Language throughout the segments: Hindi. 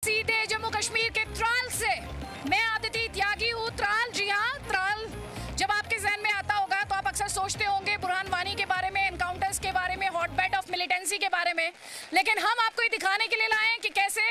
सीधे जम्मू कश्मीर के त्राल से मैं आदिति त्यागी हूँ। त्राल, जी हाँ, त्राल जब आपके जहन में आता होगा तो आप अक्सर सोचते होंगे बुरहान वानी के बारे में, एनकाउंटर्स के बारे में, हॉटबेड ऑफ मिलिटेंसी के बारे में, लेकिन हम आपको ये दिखाने के लिए लाए हैं कि कैसे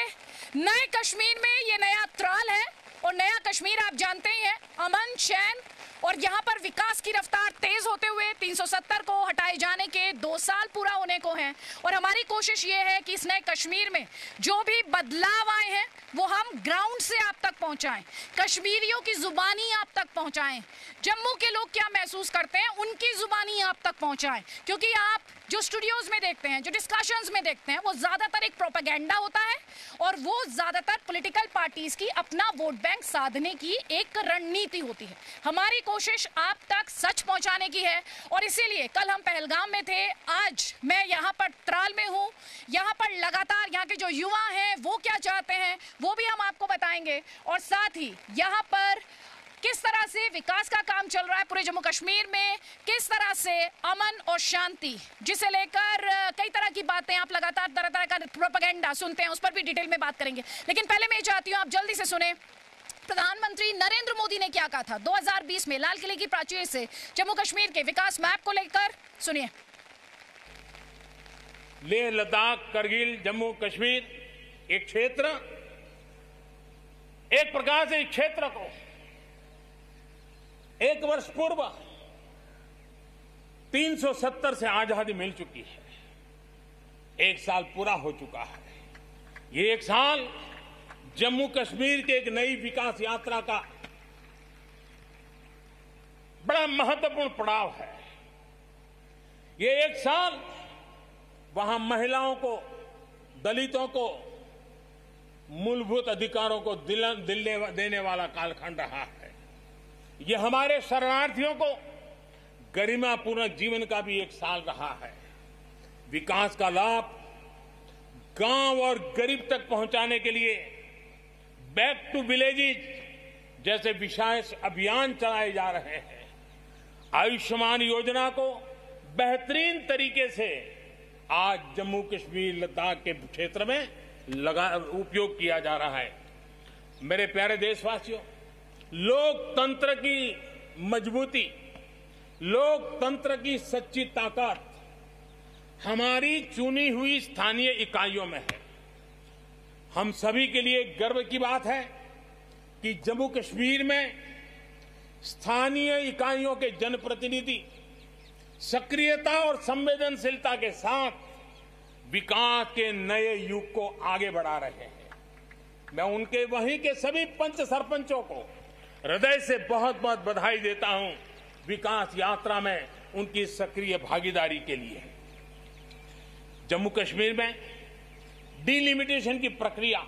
नए कश्मीर में ये नया त्राल है। और नया कश्मीर आप जानते ही हैं, अमन, चैन और यहाँ पर विकास की रफ्तार तेज होते हुए 370 को हटाए जाने के 2 साल पूरा होने को हैं। और हमारी कोशिश ये है कि इस नए कश्मीर में जो भी बदलाव आए हैं वो हम ग्राउंड से आप तक पहुंचाएं, कश्मीरियों की जुबानी आप तक पहुंचाएं, जम्मू के लोग क्या महसूस करते हैं उनकी जुबानी आप तक पहुंचाएं। क्योंकि आप जो स्टूडियोज में देखते हैं, जो डिस्कशंस में देखते हैं, वो ज्यादातर एक प्रोपेगेंडा होता है और वो ज्यादातर पॉलिटिकल पार्टीज की अपना वोट बैंक साधने की एक रणनीति होती है। हमारी कोशिश आप तक सच पहुंचाने की है और इसीलिए कल हम पहलगाम में थे, आज मैं यहाँ पर त्राल में हूँ। यहाँ पर लगातार यहाँ के जो युवा हैं वो क्या चाहते हैं वो भी हम आपको बताएंगे और साथ ही यहाँ पर किस तरह से विकास का काम चल रहा है पूरे जम्मू कश्मीर में, किस तरह से अमन और शांति जिसे लेकर कई तरह की बातें आप लगातार तरह तरह का प्रोपेगेंडा सुनते हैं, उस पर भी डिटेल में बात करेंगे। लेकिन पहले मैं चाहती हूँ आप जल्दी से सुने प्रधानमंत्री नरेंद्र मोदी ने क्या कहा था 2020 में लाल किले की प्राचीर से जम्मू कश्मीर के विकास मैप को लेकर। सुनिए। लेह, लद्दाख, करगिल, जम्मू कश्मीर एक क्षेत्र, एक प्रकार से इस क्षेत्र को 1 वर्ष पूर्व 370 से आजादी मिल चुकी है। 1 साल पूरा हो चुका है। ये 1 साल जम्मू कश्मीर के एक नई विकास यात्रा का बड़ा महत्वपूर्ण पड़ाव है। ये 1 साल वहां महिलाओं को, दलितों को मूलभूत अधिकारों को देने वाला कालखंड रहा है। ये हमारे शरणार्थियों को गरिमापूर्ण जीवन का भी 1 साल रहा है। विकास का लाभ गांव और गरीब तक पहुंचाने के लिए बैक टू विलेजेस जैसे विशेष अभियान चलाए जा रहे हैं। आयुष्मान योजना को बेहतरीन तरीके से आज जम्मू कश्मीर, लद्दाख के क्षेत्र में उपयोग किया जा रहा है। मेरे प्यारे देशवासियों, लोकतंत्र की मजबूती, लोकतंत्र की सच्ची ताकत हमारी चुनी हुई स्थानीय इकाइयों में है। हम सभी के लिए गर्व की बात है कि जम्मू कश्मीर में स्थानीय इकाइयों के जनप्रतिनिधि सक्रियता और संवेदनशीलता के साथ विकास के नए युग को आगे बढ़ा रहे हैं। मैं उनके वहीं के सभी पंच सरपंचों को हृदय से बहुत बहुत बधाई देता हूं विकास यात्रा में उनकी सक्रिय भागीदारी के लिए। जम्मू कश्मीर में डिलिमिटेशन की प्रक्रिया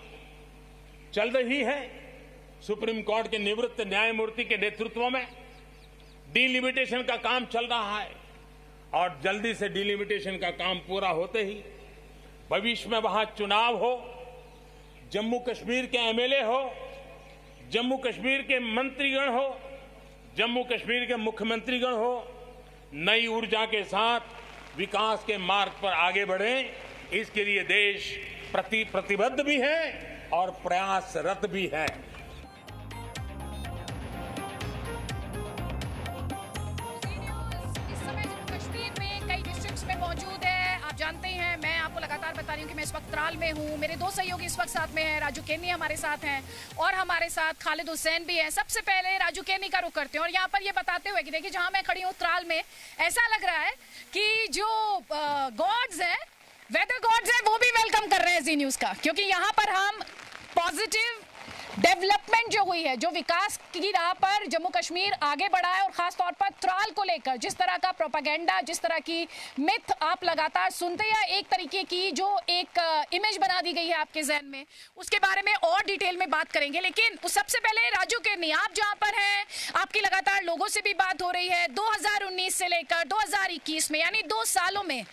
चल रही है। सुप्रीम कोर्ट के निवृत्त न्यायमूर्ति के नेतृत्व में डिलिमिटेशन का काम चल रहा है और जल्दी से डिलिमिटेशन का काम पूरा होते ही भविष्य में वहां चुनाव हो, जम्मू कश्मीर के एमएलए हो, जम्मू कश्मीर के मंत्रीगण हो, जम्मू कश्मीर के मुख्यमंत्रीगण हो, नई ऊर्जा के साथ विकास के मार्ग पर आगे बढ़े, इसके लिए देश प्रतिबद्ध भी है और प्रयासरत भी है। इस समय जम्मू कश्मीर में कई डिस्ट्रिक्ट्स में मौजूद है। आप जानते हैं, मैं आपको लगातार बता रही हूँ कि मैं इस वक्त त्राल में हूँ। मेरे 2 सहयोगी इस वक्त साथ में हैं, राजू केनी हमारे साथ हैं और हमारे साथ खालिद हुसैन भी हैं। सबसे पहले राजू केनी का रुख करते हैं और यहाँ पर ये बताते हुए कि देखिए जहाँ मैं खड़ी हूँ त्राल में, ऐसा लग रहा है कि जो गॉड्स हैं, वेदर गॉड्स हैं, वो भी वेलकम कर रहे हैं जी न्यूज का। क्योंकि यहाँ पर हम पॉजिटिव डेवलपमेंट जो हुई है, जो विकास की राह पर जम्मू कश्मीर आगे बढ़ा है और खास तौर पर त्राल को लेकर जिस तरह का प्रोपेगेंडा, जिस तरह की मिथ आप लगातार सुनते हैं, एक तरीके की जो एक इमेज बना दी गई है आपके जहन में, उसके बारे में और डिटेल में बात करेंगे। लेकिन सबसे पहले राजू केनी, आप जहां पर हैं, आपकी लगातार लोगों से भी बात हो रही है। 2019 से लेकर 2021 में, यानी 2 सालों में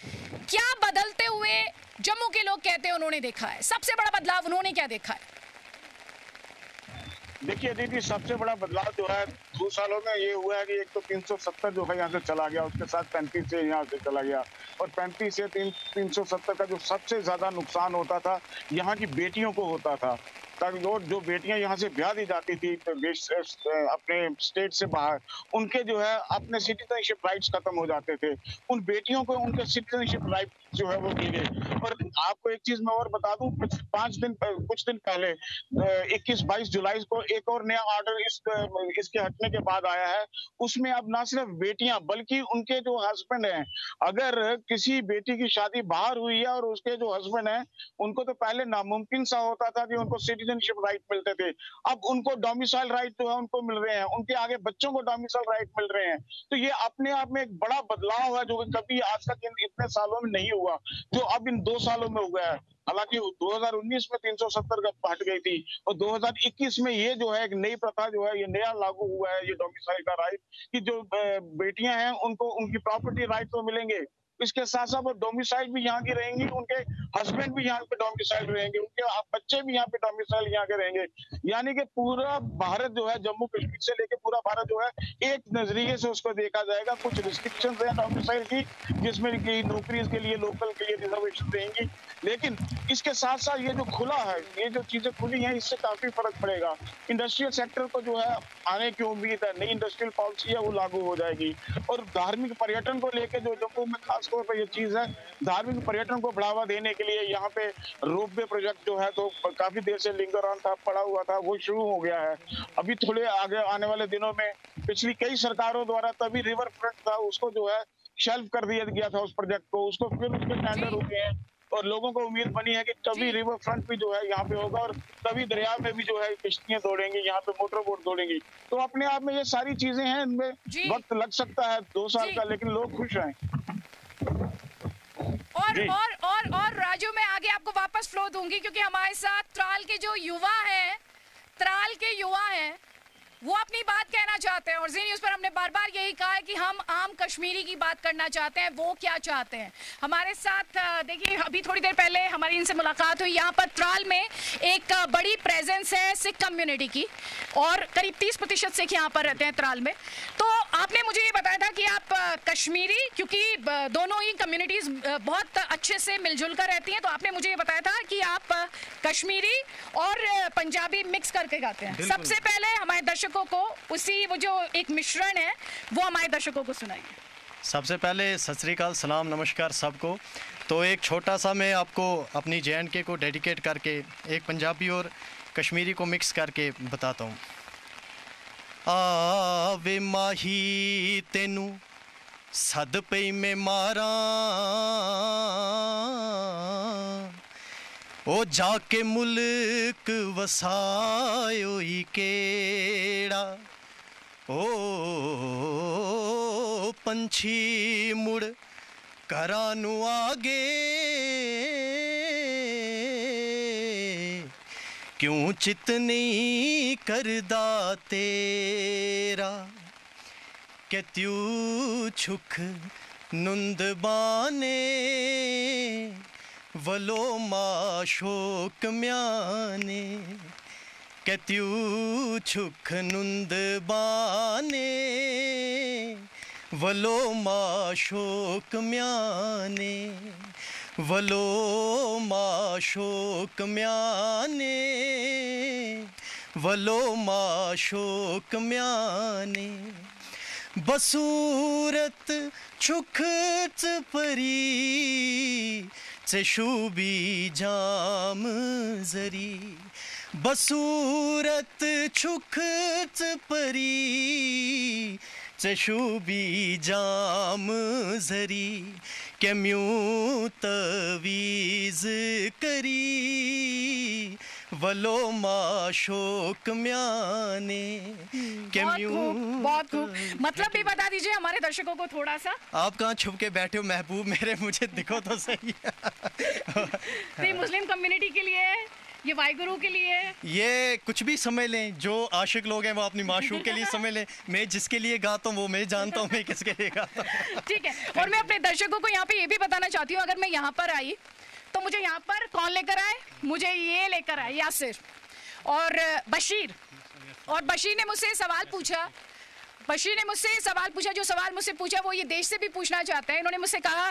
क्या बदलते हुए जम्मू के लोग कहते हैं उन्होंने देखा है? सबसे बड़ा बदलाव उन्होंने क्या देखा है? देखिए दीदी, सबसे बड़ा बदलाव जो है 2 सालों में ये हुआ है कि एक तो 370 जो है यहाँ से चला गया, उसके साथ 35 से यहाँ से चला गया और 35 से 370 का जो सबसे ज्यादा नुकसान होता था यहाँ की बेटियों को होता था। ताकि जो बेटियां यहाँ से ब्याह दी जाती थी अपने स्टेट से बाहर, उनके जो है अपने सिटीजनशिप राइट्स खत्म हो जाते थे। उन बेटियों को उनके सिटीजनशिप राइट जो है वो दी गई। और आपको एक चीज मैं और बता दूं, कुछ दिन पहले 21-22 जुलाई को एक और नया ऑर्डर इसके हटने के बाद आया है। उसमें अब ना सिर्फ बेटियां बल्कि उनके जो हस्बैंड हैं, अगर किसी बेटी की शादी बाहर हुई है और उसके जो हस्बैंड हैं, उनको तो पहले नामुमकिन सा होता था कि उनको सिटीजनशिप राइट मिलते थे, अब उनको डोमिसाइल राइट जो है उनको मिल रहे हैं, उनके आगे बच्चों को डोमिसाइल राइट मिल रहे हैं। तो ये अपने आप में एक बड़ा बदलाव है जो कभी आज तक इतने सालों में नहीं हुआ, जो अब इन 2 सालों में हुआ है। हालांकि 2019 में 370 का हट गई थी और 2021 में ये जो है एक नई प्रथा जो है ये नया लागू हुआ है, ये डोमिसाइल का राइट, कि जो बेटियां हैं उनको उनकी प्रॉपर्टी राइट तो मिलेंगे, इसके साथ साथ वो डोमिसाइल भी यहाँ की रहेंगी, उनके हस्बैंड भी यहाँ पे डोमिसाइल रहेंगे, उनके बच्चे भी यहाँ पे डोमिसाइल यहाँ के रहेंगे। यानी कि पूरा भारत जो है, जम्मू कश्मीर से लेके पूरा भारत जो है एक नजरिए से उसको देखा जाएगा। कुछ रिस्ट्रिक्शंस है डोमिसाइल की, जिसमें कि नौकरी के लिए लोकल के लिए रिजर्वेशन रहेंगी, लेकिन इसके साथ साथ ये जो खुला है, ये जो चीजें खुली हैं, इससे काफी फर्क पड़ेगा। इंडस्ट्रियल सेक्टर को जो है आने की उम्मीद है, नई इंडस्ट्रियल पॉलिसी है वो लागू हो जाएगी। और धार्मिक पर्यटन को लेकर जो जम्मू में खास तौर पर ये चीज है, धार्मिक पर्यटन को बढ़ावा देने के लिए यहाँ पे रोपवे प्रोजेक्ट जो है तो काफी देर से लिंगर ऑन था, पड़ा हुआ था, वो शुरू हो गया है। अभी थोड़े आगे आने वाले दिनों में पिछली कई सरकारों द्वारा तभी रिवर फ्रंट था उसको जो है शेल्फ कर दिया गया था, उस प्रोजेक्ट को, उसको फिर उसके टेंडर हो गए हैं और लोगों को उम्मीद बनी है कि तभी रिवर फ्रंट भी जो है यहाँ पे होगा और तभी दरिया में भी जो है किश्तियां दौड़ेंगी, यहाँ पे मोटर बोट दौड़ेंगी। तो अपने आप में ये सारी चीजें हैं, इनमें वक्त लग सकता है 2 साल का, लेकिन लोग खुश हैं। और राजू, मैं आगे आपको वापस फ्लो दूंगी क्योंकि हमारे साथ त्राल के जो युवा हैं, वो अपनी बात कहना चाहते हैं और जी न्यूज़ पर हमने बार बार यही कहा है कि हम आम कश्मीरी की बात करना चाहते हैं, वो क्या चाहते हैं। हमारे साथ देखिए, अभी थोड़ी देर पहले हमारी इनसे मुलाकात हुई। यहाँ पर त्राल में एक बड़ी प्रेजेंस है सिख कम्युनिटी की और करीब 30% सिख यहाँ पर रहते हैं त्राल में। तो आपने मुझे ये बताया था कि आप कश्मीरी, क्योंकि दोनों ही कम्युनिटीज बहुत अच्छे से मिलजुल कर रहती हैं, तो आपने मुझे ये बताया था कि आप कश्मीरी और पंजाबी मिक्स करके गाते हैं। सबसे पहले हमारे दर्शकों को वो जो एक मिश्रण है वो हमारे दर्शकों को सुनाइए। सबसे पहले सत श्री अकाल, सलाम, नमस्कार सबको। तो एक छोटा सा मैं आपको अपनी JNK को डेडिकेट करके एक पंजाबी और कश्मीरी को मिक्स करके बताता हूँ। आवे माही तेनू सद पई में मारा, ओ जाके मुल्क वसायो ही केड़ा, ओ पंछी मुड़ घरां नू आगे, क्यों चित नहीं करदा तेरा, के त्यू छुख नुंद बाने, वलो माशोक म्याने, के त्यू छुख नुंद बाने, वलो माशोक म्याने, वलो माशोक म्याने, वलो माशोक म्याने, बसूरत छुख परी चशूबी जाम जरी, बसूरत छुख परी चशूबी जाम जरी, के म्यूं तवीज़ करी, वलो माशोक म्याने, के म्यूं। बहुत खूब। मतलब भी बता दीजिए हमारे दर्शकों को थोड़ा सा। आप कहाँ छुप के बैठे हो महबूब मेरे, मुझे दिखो तो सही। ये मुस्लिम कम्युनिटी के लिए है, ये वाहिगुरु के लिए है, ये कुछ भी समझ लें। जो आशिक लोग हैं वो अपनी माशूक के लिए समझ लें। मैं जिसके लिए गाता हूँ वो मैं जानता हूँ मैं किसके लिए गाता हूँ। ठीक है। और मैं अपने दर्शकों को यहाँ पे ये भी बताना चाहती हूँ, अगर मैं यहाँ पर आई तो मुझे यहाँ पर कौन लेकर आए, मुझे ये लेकर आए यासिर और बशीर। और बशीर ने मुझसे सवाल पूछा, बशीर ने मुझसे सवाल पूछा, जो सवाल मुझसे पूछा वो ये देश से भी पूछना चाहते हैं। इन्होंने मुझसे कहा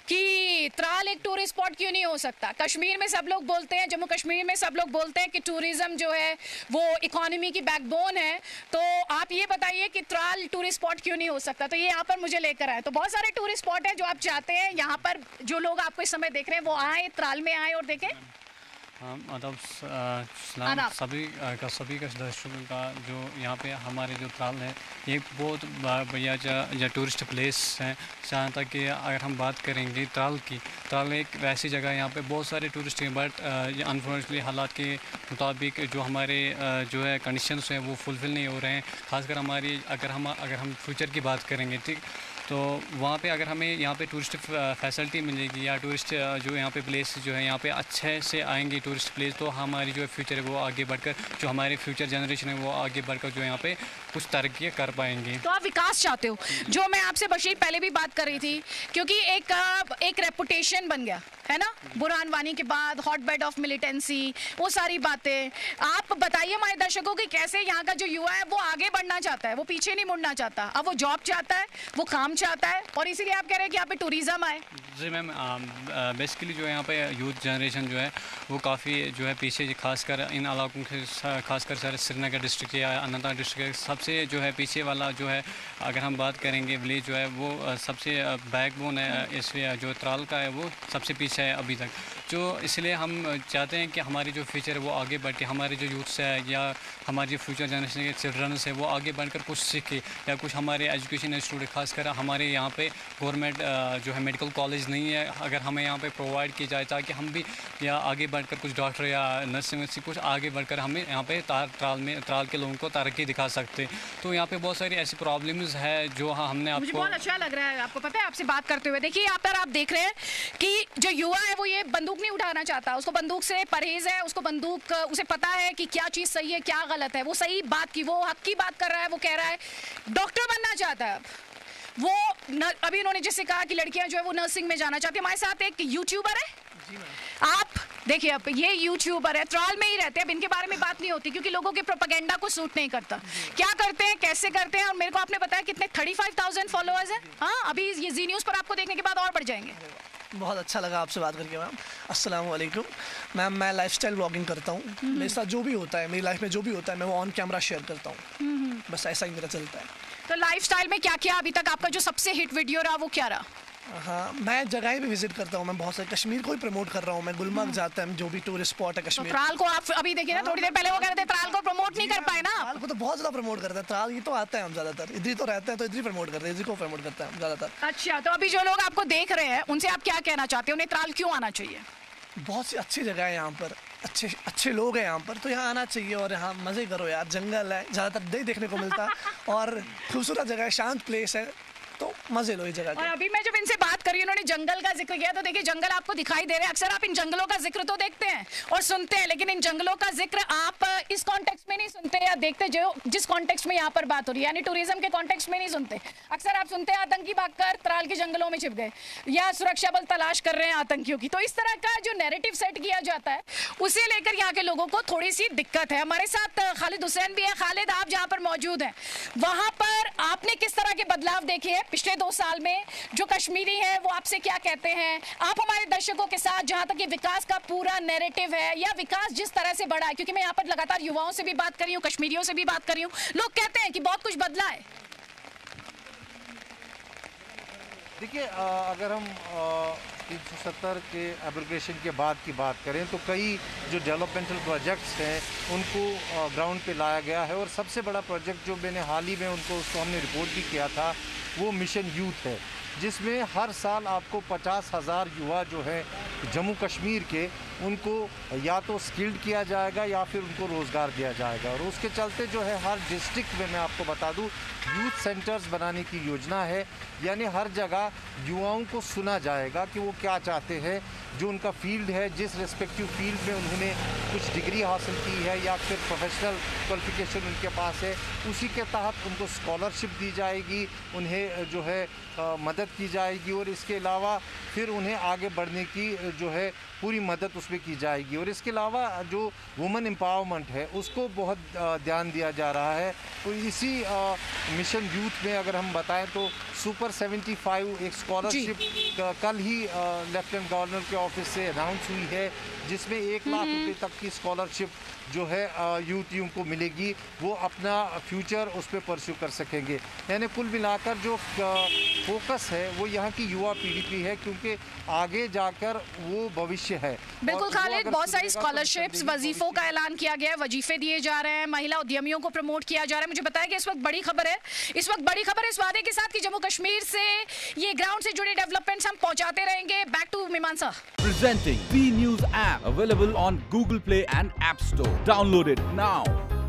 कि त्राल एक टूरिस्ट स्पॉट क्यों नहीं हो सकता। कश्मीर में सब लोग बोलते हैं, जम्मू कश्मीर में सब लोग बोलते हैं कि टूरिज्म जो है वो इकोनॉमी की बैकबोन है, तो आप ये बताइए कि त्राल टूरिस्ट स्पॉट क्यों नहीं हो सकता। तो ये यहाँ पर मुझे लेकर आए। तो बहुत सारे टूरिस्ट स्पॉट हैं जो आप चाहते हैं यहाँ पर जो लोग आपको इस समय देख रहे हैं वो आए, त्राल में आए और देखें। आदाब सलाम सभी का दर्शकों का। जो यहाँ पे हमारे जो त्राल है ये बहुत बढ़िया टूरिस्ट प्लेस है। जहाँ तक कि अगर हम बात करेंगे त्राल की, त्राल एक वैसी जगह है यहाँ पे बहुत सारे टूरिस्ट हैं, बट अनफॉर्चुनेटली हालात के मुताबिक जो हमारे जो है कंडीशंस हैं वो फुलफ़िल नहीं हो रहे हैं। ख़ासकर हमारी अगर हम फ्यूचर की बात करेंगे, ठीक, तो वहाँ पे अगर हमें यहाँ पे टूरिस्ट फैसिलिटी मिलेगी या टूरिस्ट जो यहाँ पे प्लेस जो है यहाँ पे अच्छे से आएंगे टूरिस्ट प्लेस, तो हमारी जो फ्यूचर है वो आगे बढ़कर, जो हमारी फ्यूचर जनरेशन है वो आगे बढ़कर जो यहाँ पे कुछ तरक्की कर पाएंगे। तो आप विकास चाहते हो, जो मैं आपसे बशीर पहले भी बात कर रही थी, क्योंकि एक रेपुटेशन बन गया है ना बुरहान वानी के बाद, हॉट बेड ऑफ मिलिटेंसी, वो सारी बातें। आप बताइए हमारे दर्शकों की कैसे यहाँ का जो युवा है वो आगे बढ़ना चाहता है, वो पीछे नहीं मुड़ना चाहता। अब वो जॉब चाहता है, वो काम चाहता है, और इसीलिए आप कह रहे हैं कि यहाँ पे टूरिज्म आए। जी मैम, बेसिकली जो यहाँ पे यूथ जनरेशन जो है वो काफ़ी जो है पीछे, खासकर इन इलाकों के, खासकर सर श्रीनगर डिस्ट्रिक्ट या अनंतनाग डिस्ट्रिक्ट सबसे जो है पीछे वाला जो है, अगर हम बात करेंगे विलेज जो है वो सबसे बैकबोन है, इसलिए जो त्राल का है वो सबसे पीछे है अभी तक। जो इसलिए हम चाहते हैं कि हमारी जो फ्यूचर है वो आगे बढ़ के, हमारे जो यूथ्स है या हमारी जो फ्यूचर जनरेशन के चिल्ड्रंस है वो आगे बढ़कर कुछ सीखे, या कुछ हमारे एजुकेशन इंस्टीट्यूट, खासकर हमारे यहाँ पे गवर्नमेंट जो है मेडिकल कॉलेज नहीं है, अगर हमें यहाँ पे प्रोवाइड की जाए ताकि हम भी या आगे बढ़कर कुछ डॉक्टर या नर्सिंग से कुछ आगे बढ़कर हमें यहाँ पे त्राल के लोगों को तरक्की दिखा सकते। तो यहाँ पे बहुत सारी ऐसी प्रॉब्लम्स है जो हमने आपको, मुझे बहुत अच्छा लग रहा है आपको पता है आपसे बात करते हुए। देखिए यहाँ पर आप देख रहे हैं कि जो युवा है वो ये बंदूक नहीं उठाना चाहता, उसको बंदूक से परहेज है, उसको बंदूक, उसे पता है कि क्या चीज़ सही है क्या गलत है, वो सही बात की, वो हक की बात कर रहा है। वो कह रहा है डॉक्टर बनना चाहता है, वो अभी इन्होंने जैसे कहा कि लड़कियां जो है वो नर्सिंग में जाना चाहती है। हमारे साथ एक यूट्यूबर है, आप देखिए, अब ये यूट्यूबर है, त्राल में ही रहते हैं, अब इनके बारे में बात नहीं होती क्योंकि लोगों के प्रोपेगेंडा को सूट नहीं करता। क्या करते हैं, कैसे करते हैं, और मेरे को आपने बताया कितने 35,000 फॉलोअर्स हैं। हाँ, अभी ये जी न्यूज़ पर आपको देखने के बाद और बढ़ जाएंगे। बहुत अच्छा लगा आपसे बात करके मैम। अस्सलाम वालेकुम मैम, मैं लाइफस्टाइल व्लॉगिंग करता हूँ। मेरे साथ जो भी होता है, मेरी लाइफ में जो भी होता है, मैं वो ऑन कैमरा शेयर करता हूँ। बस ऐसा ही मेरा चलता है। तो लाइफस्टाइल में क्या किया अभी तक, आपका जो सबसे हिट वीडियो रहा वो क्या रहा? हाँ, मैं जगह भी विजिट करता हूँ, मैं बहुत सारे कश्मीर को ही प्रमोट कर रहा हूँ। मैं गुलमर्ग जाता है, जो भी टूरिस्ट स्पॉट है तो कश्मीर। त्राल को आप अभी देखिए ना, थोड़ी देर पहले वो कह रहे थे त्राल को प्रमोट नहीं कर पाए ना। त्राल को तो बहुत ज़्यादा प्रमोट करते हैं। त्राल ये तो आता है, हम ज़्यादातर इधर ही तो रहते हैं, तो इधर ही प्रमोट करते हैं, इधर को प्रमोट करते हैं हम ज़्यादातर। अच्छा, तो अभी जो लोग आपको देख रहे हैं उनसे आप क्या कहना चाहते हैं, उन्हें त्राल क्यों आना चाहिए? बहुत सी अच्छी जगह है यहाँ पर, अच्छे लोग हैं यहाँ पर, तो यहाँ आना चाहिए और यहाँ मज़े करो यार। जंगल है, ज़्यादातर नहीं देखने को मिलता, और खूबसूरत जगह है, शांत प्लेस है, तो मजे लो इस जगह के। और अभी मैं जब इनसे बात करी, उन्होंने जंगल का जिक्र किया, तो देखिए जंगल आपको दिखाई दे रहे हैं। अक्सर आप इन जंगलों का जिक्र तो देखते हैं और सुनते हैं, लेकिन इन जंगलों का जिक्र आप इस कॉन्टेक्स्ट में नहीं सुनते या देखते जो जिस कॉन्टेक्स्ट में यहाँ पर बात हो रही है, यानी टूरिज्म के कॉन्टेक्स्ट में नहीं सुनते। अक्सर आप सुनते हैं आतंकी भागकर त्राल के जंगलों में छिप गए, या सुरक्षा बल तलाश कर रहे हैं आतंकियों की। तो इस तरह का जो नैरेटिव सेट किया जाता है, उसे लेकर यहाँ के लोगों को थोड़ी सी दिक्कत है। हमारे साथ खालिद हुसैन भी है। खालिद, आप जहाँ पर मौजूद हैं, वहाँ पर आपने किस तरह के बदलाव देखे हैं पिछले 2 साल में? जो कश्मीरी है वो आपसे क्या कहते हैं? आप हमारे दर्शकों के साथ, जहां तक ये विकास का पूरा नैरेटिव है या विकास जिस तरह से बढ़ा है, क्योंकि मैं यहाँ पर लगातार युवाओं से भी बात कर रही हूँ, कश्मीरियों से भी बात कर रही हूँ, लोग कहते हैं कि बहुत कुछ बदला है। देखिए, अगर हम 370 के एब्रोगेशन के बाद की बात करें तो कई जो डेवलपमेंटल प्रोजेक्ट्स हैं उनको ग्राउंड पे लाया गया है, और सबसे बड़ा प्रोजेक्ट जो मैंने हाल ही में उसको हमने रिपोर्ट भी किया था, वो मिशन यूथ है, जिसमें हर साल आपको 50,000 युवा जो हैं जम्मू कश्मीर के, उनको या तो स्किल्ड किया जाएगा या फिर उनको रोज़गार दिया जाएगा। और उसके चलते जो है हर डिस्ट्रिक्ट में, मैं आपको बता दूं, यूथ सेंटर्स बनाने की योजना है, यानी हर जगह युवाओं को सुना जाएगा कि वो क्या चाहते हैं, जो उनका फील्ड है, जिस रिस्पेक्टिव फील्ड में उन्होंने कुछ डिग्री हासिल की है या फिर प्रोफेशनल क्वालिफिकेशन उनके पास है, उसी के तहत उनको स्कॉलरशिप दी जाएगी, उन्हें जो है मदद की जाएगी, और इसके अलावा फिर उन्हें आगे बढ़ने की जो है पूरी मदद उसमें की जाएगी। और इसके अलावा जो वुमेन एम्पावरमेंट है उसको बहुत ध्यान दिया जा रहा है। तो इसी मिशन यूथ में अगर हम बताएं तो सुपर 75 एक स्कॉलरशिप कल ही लेफ्टिनेंट गवर्नर के ऑफिस से अनाउंस हुई है, जिसमें 1 लाख रुपए तक की स्कॉलरशिप जो है यूथ को मिलेगी, वो अपना फ्यूचर उस पर परस्यू कर सकेंगे। यानी कुल मिलाकर जो फोकस है वो यहाँ की युवा पीढ़ी पे है, क्योंकि आगे जाकर वो भविष्य है। बिल्कुल खालिद, बहुत सारी स्कॉलरशिप्स, वजीफों का ऐलान किया गया है, वजीफे दिए जा रहे हैं, महिला उद्यमियों को प्रमोट किया जा रहा है। मुझे बताया कि इस वक्त बड़ी खबर है, इस वादे के साथ कि जम्मू कश्मीर से ये ग्राउंड से जुड़े डेवलपमेंट्स हम पहुंचाते रहेंगे। बैक टू मीमांसा। Presenting B News app, available on Google Play and App Store. Download it now.